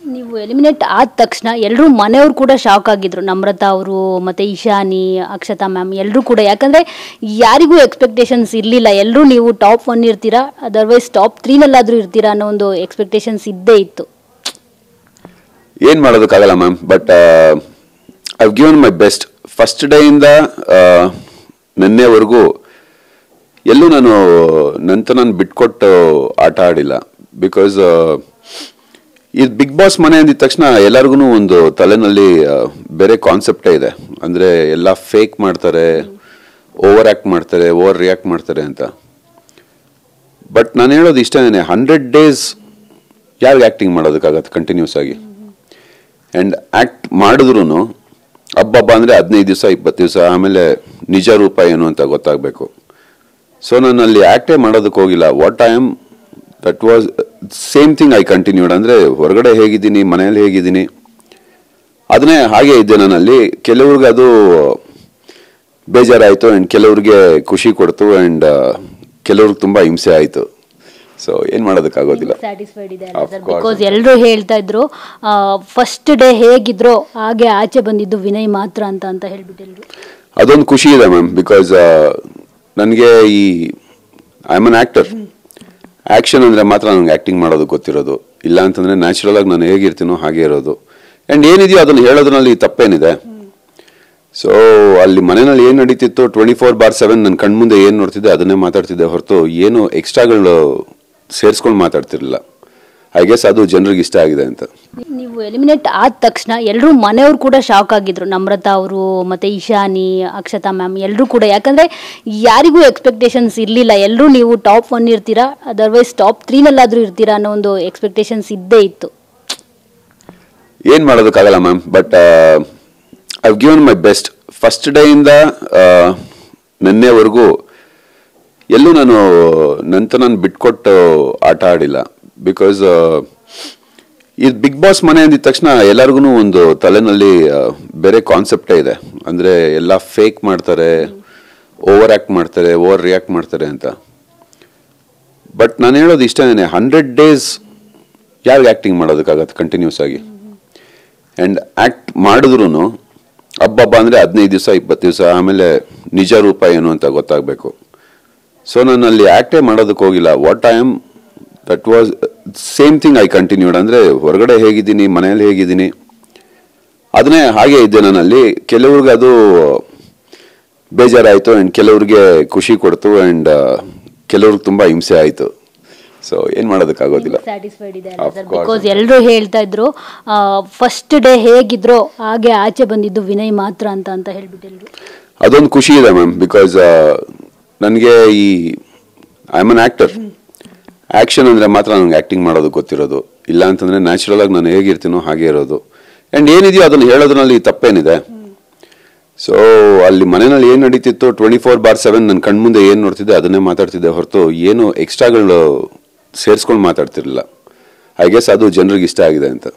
ನೀವು ಎಲಿಮಿನೇಟ್ ಆದ ತಕ್ಷಣ ಎಲ್ಲರೂ ಮನೆಯವರು ಕೂಡ ಶಾಕ್ ಆಗಿದ್ರು. ನಮ್ರತಾ ಅವರು ಮತ್ತೆ ಇಶಾನಿ, ಅಕ್ಷತಾ ಮ್ಯಾಮ್ ಎಲ್ಲರೂ ಕೂಡ. ಯಾಕಂದ್ರೆ ಯಾರಿಗೂ ಎಕ್ಸ್ಪೆಕ್ಟೇಷನ್ಸ್ ಇರಲಿಲ್ಲ. ಎಲ್ಲರೂ ನೀವು ಟಾಪ್ 1 ಇರ್ತೀರಾ, ಅದರ್ವೈಸ್ ಟಾಪ್ 3 ನಲ್ಲಾದ್ರೂ ಇರ್ತೀರಾ ಅನ್ನೋ ಒಂದು ಎಕ್ಸ್ಪೆಕ್ಟೇಷನ್ಸ್ ಇದ್ದೇ ಇತ್ತು. ಏನ್ ಮಾಡೋದಕ್ಕಾಗಲ್ಲ ma'am, but I have given my best. First day ಇಂದ ನಿನ್ನೆವರೆಗೂ ಎಲ್ಲೂ ನಾನು ಬಿಟ್ಕೊಟ್ಟು ಆಟ ಆಡಿಲ್ಲ. ಬಿಕಾಸ್ ಈ ಬಿಗ್ ಬಾಸ್ ಮನೆ ಅಂದಿದ ತಕ್ಷಣ ಎಲ್ಲರಿಗೂ ಒಂದು ತಲೆನಲ್ಲಿ ಬೇರೆ ಕಾನ್ಸೆಪ್ಟೇ ಇದೆ. ಅಂದ್ರೆ ಎಲ್ಲ ಫೇಕ್ ಮಾಡ್ತಾರೆ, ಓವರ್ ಆಕ್ಟ್ ಮಾಡ್ತಾರೆ, ಓವರ್ ರಿಯಾಕ್ಟ್ ಮಾಡ್ತಾರೆ ಅಂತ. ಬಟ್ ನಾನು ಹೇಳೋದು ಇಷ್ಟೇನೆ, 100 days ಯಾರಿಗೆ ಆಕ್ಟಿಂಗ್ ಮಾಡೋದಕ್ಕಾಗತ್ತೆ ಕಂಟಿನ್ಯೂಸ್ ಆಗಿ? ಅಂಡ್ ಆಕ್ಟ್ ಮಾಡಿದ್ರು ಹಬ್ಬ ಅಂದ್ರೆ 15 ದಿವಸ 20 ದಿವಸ, ಆಮೇಲೆ ನಿಜ ರೂಪ ಏನು ಅಂತ ಗೊತ್ತಾಗಬೇಕು. ಸೊ ನಾನು ಅಲ್ಲಿ ಆಕ್ಟೇ ಮಾಡೋದಕ್ಕೆ ಹೋಗಿಲ್ಲ. What I am, that was same thing I continued. ಅಂದ್ರೆ ಹೊರಗಡೆ ಹೇಗಿದ್ದೀನಿ, ಮನೆಯಲ್ಲಿ ಹೇಗಿದ್ದೀನಿ ಅದನ್ನೇ ಹಾಗೆ ಇದ್ದೆ ನಾನಲ್ಲಿ. ಕೆಲವ್ರಿಗೆ ಅದು ಬೇಜಾರಾಯಿತು ಅಂಡ್ ಕೆಲವ್ರಿಗೆ ಖುಷಿ ಕೊಡ್ತು ಅಂಡ್ ಕೆಲವ್ರಿಗೆ ತುಂಬಾ ಹಿಂಸೆ ಆಯಿತು. ಸೊ ಏನ್ ಮಾಡೋದಕ್ಕಾಗೋದಿಲ್ಲ. ಸ್ಯಾಟಿಸ್ಫೈಡ್ ಇದೆ ಬಿಕಾಸ್ ಎಲ್ಲರೂ ಹೇಳ್ತಾ ಇದ್ರು ಫಸ್ಟ್ ಡೇ ಹೇಗಿದ್ರು ಹಾಗೆ ಆಚೆ ಬಂದಿದ್ದು ವಿನಯ್ ಮಾತ್ರ ಅಂತ ಹೇಳ್ಬಿಟ್ಟು ಅದೊಂದು ಖುಷಿ ಇದೆ ಮ್ಯಾಮ್. ಬಿಕಾಸ್ ನನಗೆ I am an actor. Action ಅಂದ್ರೆ ಮಾತ್ರ ನನಗೆ ಆಕ್ಟಿಂಗ್ ಮಾಡೋದು ಗೊತ್ತಿರೋದು. ಇಲ್ಲ ಅಂತಂದ್ರೆ ನ್ಯಾಚುರಲ್ ಆಗಿ ನಾನು ಹೇಗಿರ್ತೀನೋ ಹಾಗೆ ಇರೋದು. ಅಂಡ್ ಏನಿದೆಯೋ ಅದನ್ನ ಹೇಳೋದ್ರಲ್ಲಿ ತಪ್ಪೇನಿದೆ? ಸೊ ಅಲ್ಲಿ ಮನೆಯಲ್ಲಿ ಏನ್ ನಡೀತಿತ್ತು 24/7 ನನ್ನ ಕಣ್ಮುಂದೆ ಏನ್ ನೋಡ್ತಿದ್ದೆ ಅದನ್ನೇ ಮಾತಾಡ್ತಿದ್ದೆ ಹೊರತು ಏನು ಎಕ್ಸ್ಟ್ರಾಗಳು ಸೇರಿಸ್ಕೊಂಡು ಮಾತಾಡ್ತಿರ್ಲಿಲ್ಲ. ಐ ಗೆಸ್ ಅದು ಜನರಿಗೆ ಇಷ್ಟ ಆಗಿದೆ ಅಂತ. ನೀವು ಎಲಿಮಿನೇಟ್ ಆದ ತಕ್ಷಣ ಎಲ್ಲರೂ ಮನೆಯವರು ಕೂಡ ಶಾಕ್ ಆಗಿದ್ರು. ನಮ್ರತಾ ಅವರು ಮತ್ತೆ ಇಶಾನಿ, ಅಕ್ಷತಾ ಮ್ಯಾಮ್ ಎಲ್ಲರೂ ಕೂಡ. ಯಾಕಂದ್ರೆ ಯಾರಿಗೂ ಎಕ್ಸ್ಪೆಕ್ಟೇಷನ್ಸ್ ಇರಲಿಲ್ಲ. ಎಲ್ಲರೂ ನೀವು ಟಾಪ್ 1 ಇರ್ತೀರಾ, ಅದರ್ವೈಸ್ ಟಾಪ್ 3 ನಲ್ಲಾದ್ರೂ ಇರ್ತೀರಾ ಅನ್ನೋ ಒಂದು ಎಕ್ಸ್ಪೆಕ್ಟೇಷನ್ಸ್ ಇದ್ದೇ ಇತ್ತು. ಏನ್ ಮಾಡೋದಕ್ಕಾಗಲ್ಲ ma'am, but I have given my best. First day ಇಂದ ನಿನ್ನೆವರೆಗೂ ಎಲ್ಲೂ ನಾನು ಬಿಟ್ಕೊಟ್ಟು ಆಟ ಆಡಿಲ್ಲ. ಬಿಕಾಸ್ ಈ ಬಿಗ್ ಬಾಸ್ ಮನೆ ಅಂದಿದ ತಕ್ಷಣ ಎಲ್ಲರಿಗೂ ಒಂದು ತಲೆನಲ್ಲಿ ಬೇರೆ ಕಾನ್ಸೆಪ್ಟೇ ಇದೆ. ಅಂದ್ರೆ ಎಲ್ಲ ಫೇಕ್ ಮಾಡ್ತಾರೆ, ಓವರ್ ಆಕ್ಟ್ ಮಾಡ್ತಾರೆ, ಓವರ್ ರಿಯಾಕ್ಟ್ ಮಾಡ್ತಾರೆ ಅಂತ. ಬಟ್ ನಾನು ಹೇಳೋದು ಇಷ್ಟೇನೆ, 100 days ಯಾರಿಗೆ ಆಕ್ಟಿಂಗ್ ಮಾಡೋದಕ್ಕಾಗತ್ತೆ ಕಂಟಿನ್ಯೂಸ್ ಆಗಿ? ಅಂಡ್ ಆಕ್ಟ್ ಮಾಡಿದ್ರು ಹಬ್ಬ ಅಂದ್ರೆ 15 ದಿವಸ 20 ದಿವಸ, ಆಮೇಲೆ ನಿಜ ರೂಪ ಏನು ಅಂತ ಗೊತ್ತಾಗಬೇಕು. ಸೊ ನಾನು ಅಲ್ಲಿ ಆಕ್ಟೇ ಮಾಡೋದಕ್ಕೆ ಹೋಗಿಲ್ಲ. What I am, that was same thing I continued. ಅಂದ್ರೆ ಹೊರಗಡೆ ಹೇಗಿದ್ದೀನಿ, ಮನೆಯಲ್ಲಿ ಹೇಗಿದ್ದೀನಿ ಅದನ್ನೇ ಹಾಗೆ ಇದ್ದೆ ನಾನಲ್ಲಿ. ಕೆಲವ್ರಿಗೆ ಅದು ಬೇಜಾರಾಯಿತು ಅಂಡ್ ಕೆಲವ್ರಿಗೆ ಖುಷಿ ಕೊಡ್ತು ಅಂಡ್ ಕೆಲವ್ರಿಗೆ ತುಂಬಾ ಹಿಂಸೆ ಆಯಿತು. ಸೊ ಏನ್ ಮಾಡೋದಕ್ಕಾಗೋದಿಲ್ಲ. ಸ್ಯಾಟಿಸ್ಫೈಡ್ ಇದೆ ಬಿಕಾಸ್ ಎಲ್ಲರೂ ಹೇಳ್ತಾ ಇದ್ರು ಫಸ್ಟ್ ಡೇ ಹೇಗಿದ್ರು ಹಾಗೆ ಆಚೆ ಬಂದಿದ್ದು ವಿನಯ್ ಮಾತ್ರ ಅಂತ ಹೇಳ್ಬಿಟ್ಟು ಅದೊಂದು ಖುಷಿ ಇದೆ ಮ್ಯಾಮ್. ಬಿಕಾಸ್ ನನಗೆ I am an actor. Action ಅಂದ್ರೆ ಮಾತ್ರ ನನಗೆ ಆಕ್ಟಿಂಗ್ ಮಾಡೋದು ಗೊತ್ತಿರೋದು. ಇಲ್ಲ ಅಂತಂದ್ರೆ ನ್ಯಾಚುರಲ್ ಆಗಿ ನಾನು ಹೇಗಿರ್ತೀನೋ ಹಾಗೆ ಇರೋದು. ಅಂಡ್ ಏನಿದೆಯೋ ಅದನ್ನ ಹೇಳೋದ್ರಲ್ಲಿ ತಪ್ಪೇನಿದೆ? ಸೊ ಅಲ್ಲಿ ಮನೆಯಲ್ಲಿ ಏನ್ ನಡೀತಿತ್ತು 24/7 ನನ್ನ ಕಣ್ಮುಂದೆ ಏನ್ ನೋಡ್ತಿದ್ದೆ ಅದನ್ನೇ ಮಾತಾಡ್ತಿದ್ದೆ ಹೊರತು ಏನು ಎಕ್ಸ್ಟ್ರಾಗಳು ಸೇರಿಸ್ಕೊಂಡು ಮಾತಾಡ್ತಿರ್ಲಿಲ್ಲ. ಐ ಗೆಸ್ ಅದು ಜನರಿಗೆ ಇಷ್ಟ ಆಗಿದೆ ಅಂತ.